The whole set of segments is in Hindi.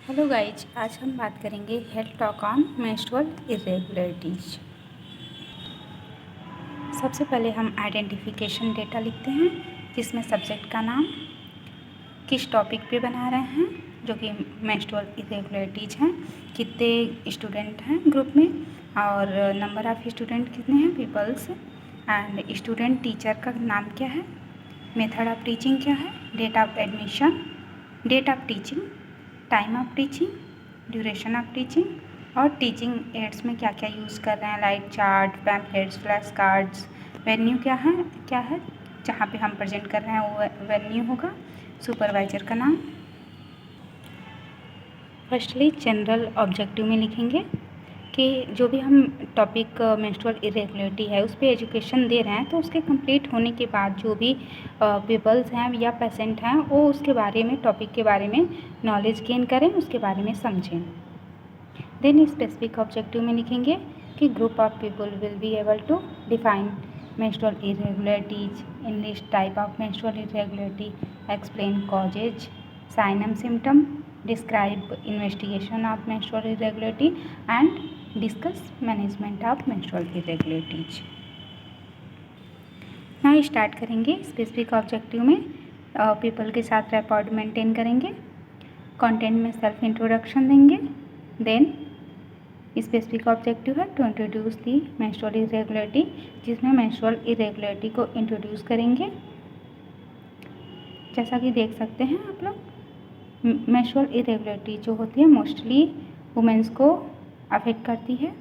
हेलो गाइज, आज हम बात करेंगे health talk on menstrual irregularities. सबसे पहले हम आइडेंटिफिकेशन डेटा लिखते हैं, जिसमें सब्जेक्ट का नाम, किस टॉपिक पे बना रहे हैं जो कि मेंस्ट्रुअल इरेगुलरिटीज हैं, कितने स्टूडेंट हैं ग्रुप में और नंबर ऑफ़ स्टूडेंट कितने हैं पीपल्स, एंड स्टूडेंट टीचर का नाम क्या है, मेथड ऑफ टीचिंग क्या है, date of admission, date of teaching, time of teaching, duration of teaching और टीचिंग एड्स में क्या क्या यूज़ कर रहे हैं, like chart, pamphlets, flash cards, venue क्या है जहाँ पे हम प्रेजेंट कर रहे हैं वो वेन्यू होगा, सुपरवाइज़र का नाम। फर्स्टली जनरल ऑब्जेक्टिव में लिखेंगे कि जो भी हम टॉपिक मेंस्ट्रुअल इरेगुलरिटी है उस पर एजुकेशन दे रहे हैं तो उसके कंप्लीट होने के बाद जो भी पीपल्स हैं या पेशेंट हैं वो उसके बारे में, टॉपिक के बारे में नॉलेज गेन करें, उसके बारे में समझें। देन स्पेसिफिक ऑब्जेक्टिव में लिखेंगे कि group of people will be able to define menstrual irregularities, enlist type of menstrual irregularity, explain causes, sign and symptom, describe investigation of menstrual irregularity and discuss management of menstrual irregularities। now start करेंगे स्पेसिफिक ऑब्जेक्टिव में पीपल के साथ रैपॉर्ड मेंटेन करेंगे, कंटेंट में सेल्फ इंट्रोडक्शन देंगे। देन स्पेसिफिक ऑब्जेक्टिव है to introduce the menstrual irregularity, जिसमें मेंस्ट्रुअल इरेगुलरिटी को इंट्रोड्यूस करेंगे। जैसा कि देख सकते हैं आप लोग, मेंस्ट्रुअल इरेगुलरिटी जो होती है मोस्टली वुमेंस को अफेक्ट करती है।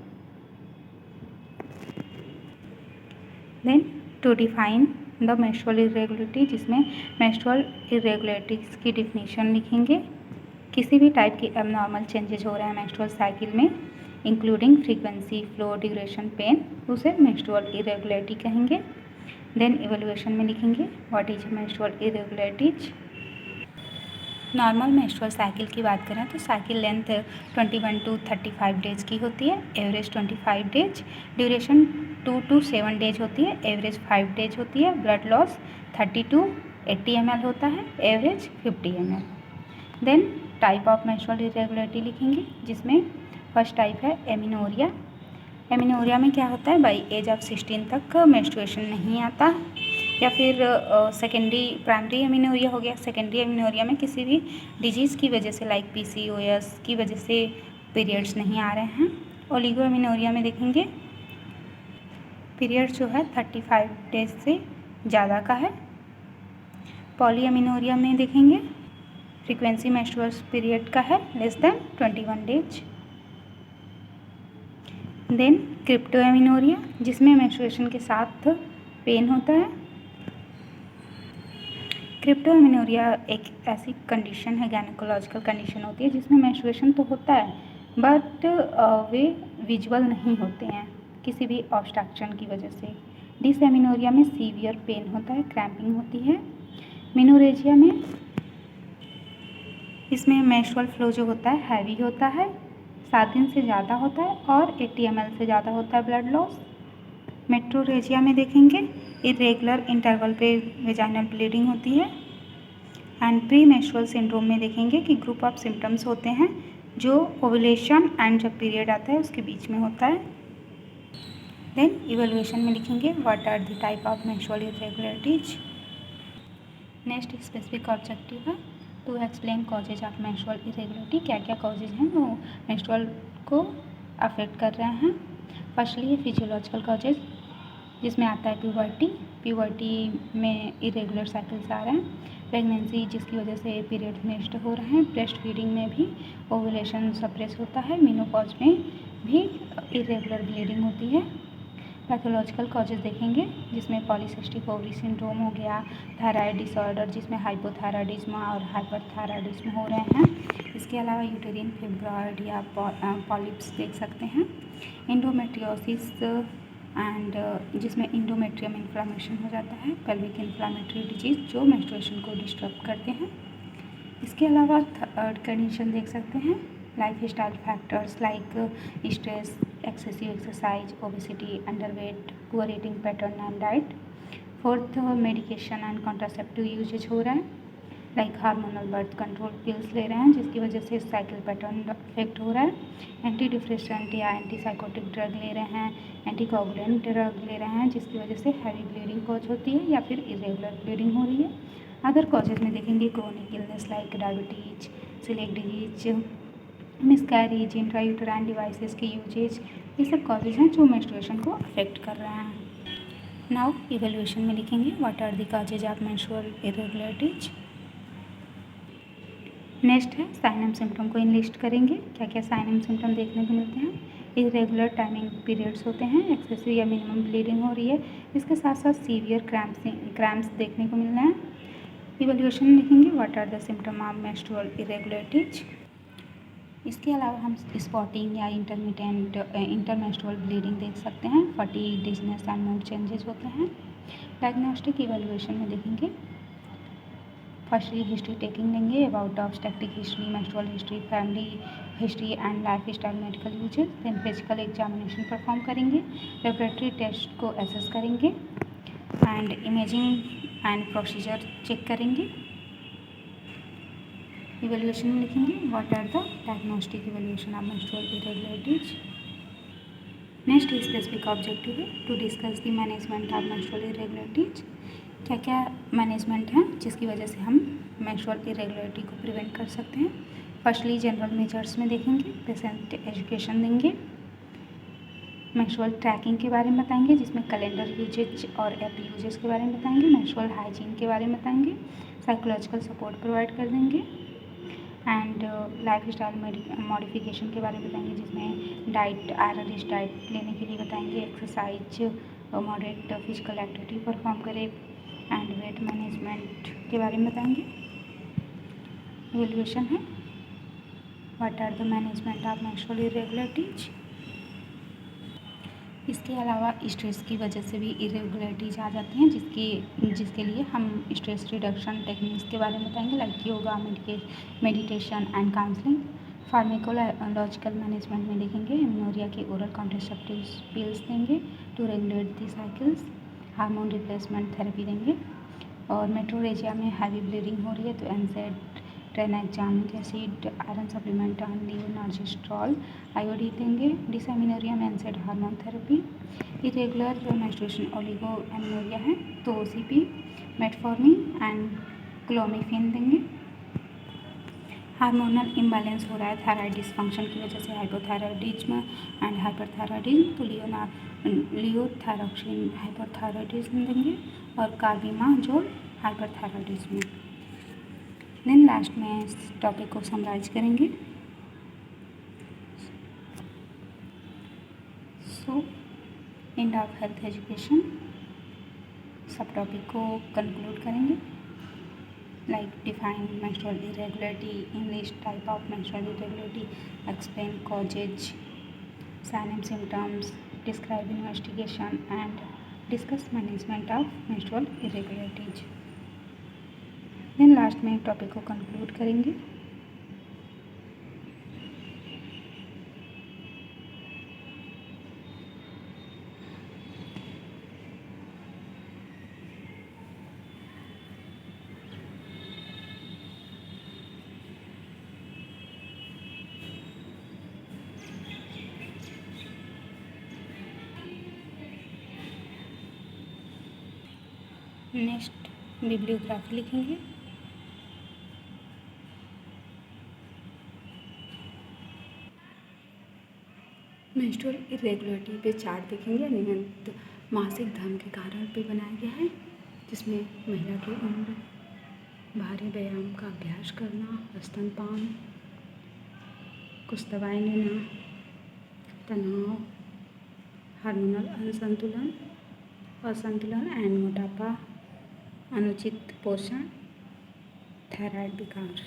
Then to define the menstrual irregularity, जिसमें मेंस्ट्रुअल इरेगुलरिटीज़ की डिफिनीशन लिखेंगे। किसी भी टाइप की एबनॉर्मल चेंजेज हो रहे हैं मेंस्ट्रुअल साइकिल में, including frequency, flow, duration, pain, उसे मेंस्ट्रुअल इरेगुलरिटी कहेंगे। देन इवैल्यूएशन में लिखेंगे what is menstrual irregularities. Normal menstrual cycle की बात करें तो साइकिल लेंथ 21 to 35 डेज की होती है, average 25 days, duration 2 to 7 days होती है, एवरेज 5 डेज होती है, ब्लड लॉस 30 to 80 ml होता है, average 50 ml। Then type of menstrual irregularity लिखेंगे, जिसमें फर्स्ट टाइप है एमिनोरिया। एमिनोरिया में क्या होता है, बाई एज ऑफ 16 तक मेंस्ट्रुएशन नहीं आता, या फिर सेकेंडरी, प्राइमरी एमिनोरिया हो गया। सेकेंडरी एमिनोरिया में किसी भी डिजीज़ की वजह से, लाइक PCOS की वजह से पीरियड्स नहीं आ रहे हैं। ओलिगो एमिनोरिया में देखेंगे पीरियड्स जो है 35 डेज से ज़्यादा का है। पॉली एमिनोरिया में देखेंगे फ्रीक्वेंसी मेंस्ट्रुअल पीरियड का है less than 21 days. Then crypto amenorrhoea, जिसमें मेंस्ट्रुएशन के साथ पेन होता है। क्रिप्टो एमिनोरिया एक ऐसी कंडीशन है, गायनेकोलॉजिकल कंडीशन होती है, जिसमें मेंस्ट्रुएशन तो होता है बट वे विजुअल नहीं होते हैं किसी भी ऑब्स्ट्रक्शन की वजह से। डिसएमिनोरिया में सीवियर पेन होता है, क्रैम्पिंग होती है। मेनोरेजिया में इसमें मेंस्ट्रुअल फ्लो जो होता है हैवी होता है, 7 दिन से ज़्यादा होता है और 80 ml से ज़्यादा होता है ब्लड लॉस। मेट्रोरेजिया में देखेंगे इरेगुलर इंटरवल पे वेजाइनल ब्लीडिंग होती है। एंड प्री मेंस्ट्रुअल सिंड्रोम में देखेंगे कि ग्रुप ऑफ सिम्टम्स होते हैं जो ओवुलेशन एंड जब पीरियड आता है उसके बीच में होता है। देन इवैल्यूएशन में लिखेंगे what are the type of menstrual irregularities. Next specific objective है to explain causes of menstrual irregularity, क्या क्या कॉजेज हैं वो मेंस्ट्रुअल को अफेक्ट कर रहे हैं। फर्स्टली फिजियोलॉजिकल कॉजेज, जिसमें आता है प्यूबर्टी में इरेगुलर साइकिल्स आ रहे हैं, प्रेगनेंसी जिसकी वजह से पीरियड मिस्ड हो रहे हैं, ब्रेस्ट फीडिंग में भी ओवुलेशन सप्रेस होता है, मेनोपॉज में भी इरेगुलर ब्लीडिंग होती है। पैथोलॉजिकल कॉजेज देखेंगे, जिसमें पॉलीसिस्टिक ओवरी सिंड्रोम हो गया, थायराइड डिसऑर्डर जिसमें हाइपोथायराइडिज्म और हाइपरथायराइडिज्म हो रहे हैं। इसके अलावा यूटेरिन फिब्रॉइड या पॉलिप्स देख सकते हैं। एंडोमेट्रियोसिस एंड जिसमें इंडोमेट्रियम इन्फ्लामेशन हो जाता है, पेल्विक इन्फ्लामेटरी डिजीज़ जो मेंस्ट्रुएशन को डिस्टर्ब करते हैं। इसके अलावा थर्ड कंडीशन देख सकते हैं life style factors like stress, excessive exercise, obesity, underweight, poor eating pattern and diet. Fourth medication and contraceptive usage हो रहा है। Like hormonal birth control pills ले रहे हैं जिसकी वजह से साइकिल पैटर्न अफेक्ट हो रहा है, एंटी डिप्रेसेंट या एंटी साइकोटिक ड्रग ले रहे हैं, एंटी कोगुलेंट ड्रग ले रहे हैं जिसकी वजह से हैवी ब्लीडिंग कॉज होती है या फिर इरेगुलर ब्लीडिंग हो रही है। अदर कॉजेज में देखेंगे क्रोनिक इलनेस लाइक डायबिटीज, सिलिक डिजीज, मिसकैरेज, इंट्रायूटेराइन डिवाइसेस के यूजेज, ये सब कॉजेज हैं जो मेंस्ट्रुएशन को अफेक्ट कर रहे हैं। नाउ इवेल्युएशन में लिखेंगे what are the causes of menstrual irregularities. Next है साइन एंड सिम्टम को इनलिस्ट करेंगे, क्या क्या साइन एंड सिम्टम देखने को मिलते हैं। इरेगुलर टाइमिंग पीरियड्स होते हैं, एक्सेसिव या मिनिमम ब्लीडिंग हो रही है, इसके साथ साथ सीवियर क्रैम्प्स देखने को मिल रहे हैं। इवेल्युएशन में लिखेंगे what are the symptom of menstrual irregularities. इसके अलावा हम स्पॉटिंग या इंटरमेंस्ट्रुअल ब्लीडिंग देख सकते हैं, fatigue, dizziness and mood changes होते हैं। डायग्नोस्टिक इवेल्युएशन में देखेंगे फर्स्टली हिस्ट्री टेकिंग लेंगे about obstetric history, menstrual history, family history and life style medical uses. Then physical examination perform करेंगे, लेबोरेटरी टेस्ट को एसेस करेंगे and imaging and procedure check करेंगे। इवेल्युएशन में लिखेंगे what are the diagnostic evaluation of menstrual irregularities. Next specific objective है to discuss the management of menstrual irregularities. क्या क्या मैनेजमेंट है जिसकी वजह से हम मेंस्ट्रुअल इरेगुलरिटी को प्रिवेंट कर सकते हैं। फर्स्टली जनरल मेजर्स में देखेंगे, पेशेंट एजुकेशन देंगे, मेंस्ट्रुअल ट्रैकिंग के बारे में बताएंगे जिसमें कैलेंडर यूजेज और ऐप यूजेज के बारे में बताएंगे, मेंस्ट्रुअल हाइजीन के बारे में बताएंगे, साइकोलॉजिकल सपोर्ट प्रोवाइड कर देंगे एंड लाइफ स्टाइल मॉडिफिकेशन के बारे में बताएंगे जिसमें डाइट, आयरन रिच डाइट लेने के लिए बताएंगे, exercise, moderate physical activity perform करें एंड वेट मैनेजमेंट के बारे में बताएंगे। इवेल्युएशन है what are the management of menstrual irregularities. इसके अलावा स्ट्रेस की वजह से भी इरेगुलरिटीज आ जाती हैं जिसके लिए हम स्ट्रेस रिडक्शन टेक्निक्स के बारे में बताएंगे like yoga, meditation and counselling. Pharmacological management में देखेंगे इम्यूनोरिया के ओरल कॉन्ट्रासेप्टिव पिल्स देंगे to regulate the cycles, hormone replacement therapy देंगे और मेट्रोरेजिया में हैवी ब्लीडिंग हो रही है तो NSAID, tranexamic acid, iron supplement and levonorgestrel, iodine देंगे। डिसएमिनोरिया में NSAID hormone therapy. Irregular menstruation oligo amenorrhoea है तो OCP, मेटफॉर्मिन एंड क्लोमिफेन देंगे। हार्मोनल इम्बैलेंस हो रहा है थायराइड डिसफंक्शन की वजह से, हाइपोथायरॉयडिज्म एंड हाइपरथायरॉयडिज्म तो लियोथायरॉक्सिन हाइपरथायरॉयडिज्म देंगे और कार्बिमाजोल हाइपरथायरॉयडिज्म। देन लास्ट में इस टॉपिक को समराइज करेंगे। So end of health education सब टॉपिक को कंक्लूड करेंगे like define menstrual irregularity, English type of menstrual irregularity, explain causes, sign and symptoms, describe investigation and discuss management of menstrual irregularities। then last में टॉपिक को कंक्लूड करेंगे। नेक्स्ट बिब्लियोग्राफी लिखेंगे। मेंस्ट्रुअल इरेगुलरिटी पे चार्ट देखेंगे, अनियमित मासिक धर्म के कारण पे बनाया गया है जिसमें महिला की उम्र, भारी व्यायाम का अभ्यास करना, स्तनपान, कुछ दवाएं लेना, तनाव, हार्मोनल असंतुलन एंड मोटापा, अनुचित पोषण, थायराइड विकार।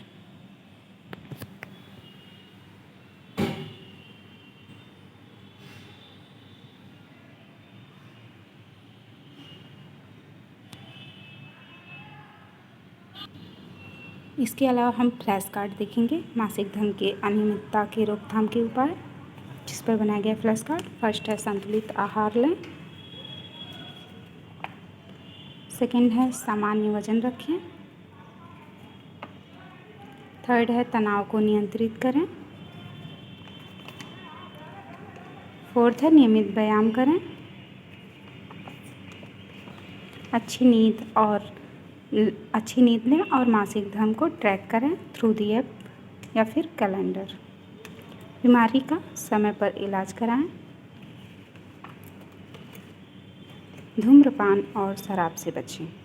इसके अलावा हम फ्लैश कार्ड देखेंगे मासिक धर्म के अनियमितता के रोकथाम के उपाय जिस पर बनाया गया फ्लैश कार्ड। फर्स्ट है संतुलित आहार लें, सेकंड है सामान्य वजन रखें, थर्ड है तनाव को नियंत्रित करें। फोर्थ है नियमित व्यायाम करें। अच्छी नींद लें और मासिक धर्म को ट्रैक करें थ्रू दी ऐप या फिर कैलेंडर। बीमारी का समय पर इलाज कराएं। धूम्रपान और शराब से बचें।